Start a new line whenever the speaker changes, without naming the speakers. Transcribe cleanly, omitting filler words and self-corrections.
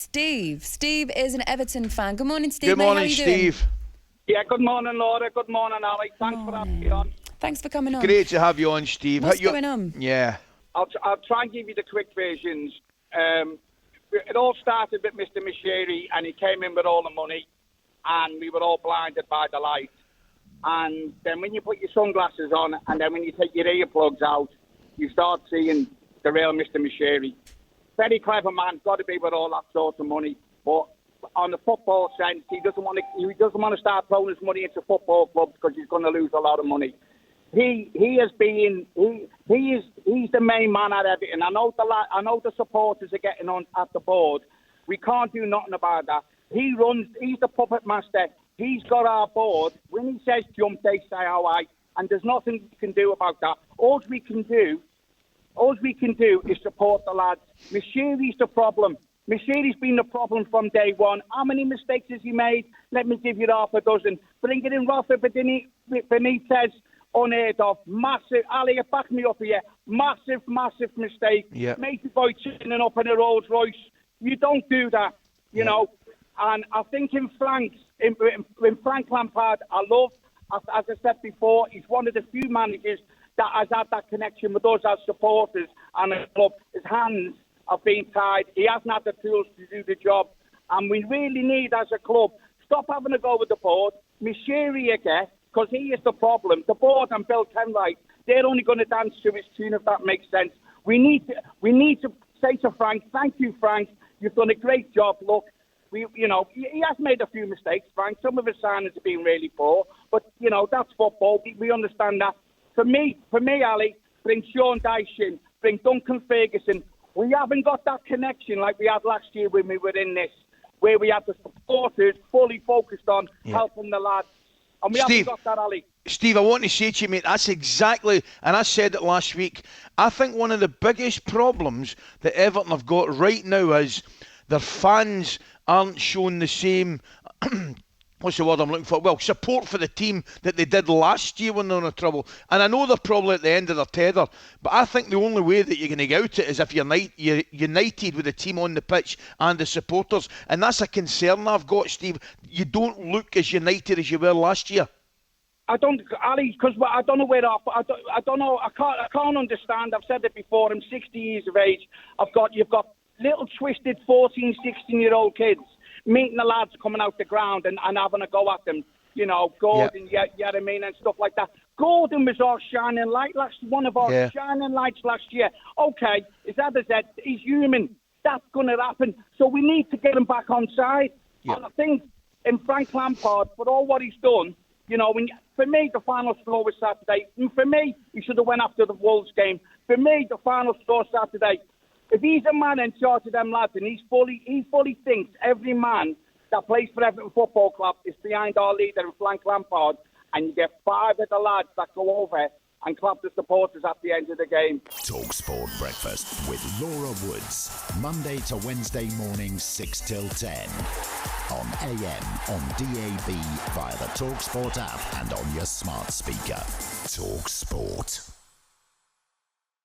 Steve. Steve is an Everton fan. Good morning, Steve.
Good morning,
How are you
Steve.
Doing?
Yeah, good morning, Laura. Good morning, Ali. Thanks for having me on.
Thanks for coming on.
Great to have you on, Steve.
What's going on?
Yeah.
I'll try and give you the quick versions. It all started with Mr. Moshiri, and he came in with all the money, and we were all blinded by the light. And then when you put your sunglasses on, and then when you take your earplugs out, you start seeing the real Mr. Moshiri. Very clever man, got to be with all that sort of money. But on the football sense, he doesn't want to start throwing his money into football clubs because he's going to lose a lot of money. He's the main man at Everton. I know the supporters are getting on at the board. We can't do nothing about that. He's the puppet master. He's got our board. When he says jump, they say all right, and there's nothing we can do about that. All we can do is support the lads. Moshiri's the problem. Moshiri's been the problem from day one. How many mistakes has he made? Let me give you half a dozen. Bringing in Rafa Benitez, unheard of. Massive. Ali, back me up here. Massive mistake.
Yeah.
Matey boy turning up in a Rolls Royce. You don't do that, you know. And I think in Frank Lampard, as I said before, he's one of the few managers that has had that connection with us as supporters and the club. His hands have been tied. He hasn't had the tools to do the job. And we really need, as a club, stop having a go with the board. Moshiri again, because he is the problem. The board and Bill Kenwright, they're only going to dance to his tune, if that makes sense. We need to say to Frank, thank you, Frank. You've done a great job. Look, he has made a few mistakes, Frank. Some of his signings have been really poor, but that's football. We understand that. For me, Ali, bring Sean Dyche in, bring Duncan Ferguson. We haven't got that connection like we had last year when we were in this, where we had the supporters fully focused on helping the lads. And we haven't got that, Ali.
Steve, I want to say to you, mate, that's exactly, and I said it last week, I think one of the biggest problems that Everton have got right now is their fans aren't showing the same, what's the word I'm looking for? Well, support for the team that they did last year when they were in trouble. And I know they're probably at the end of their tether, but I think the only way that you're going to get out it is if you're united with the team on the pitch and the supporters. And that's a concern I've got, Steve. You don't look as united as you were last year.
I don't, Ali, because I don't know where I don't know. I can't understand. I've said it before. I'm 60 years of age. You've got little twisted 14, 16-year-old kids meeting the lads coming out the ground and having a go at them. Gordon, Yerry Mina and stuff like that. Gordon was our shining light one of our shining lights last year. Okay, as Ed said, he's human. That's going to happen. So we need to get him back on side. Yeah. And I think in Frank Lampard, for all what he's done, for me, the final straw was Saturday. And for me, he should have went after the Wolves game. For me, the final straw Saturday. If he's a man in charge of them lads and he fully thinks every man that plays for Everton Football Club is behind our leader, Frank Lampard, and you get 5 of the lads that go over and clap the supporters at the end of the game.
talkSPORT Breakfast with Laura Woods. Monday to Wednesday mornings 6 till 10. On AM, on DAB, via the talkSPORT app and on your smart speaker. talkSPORT.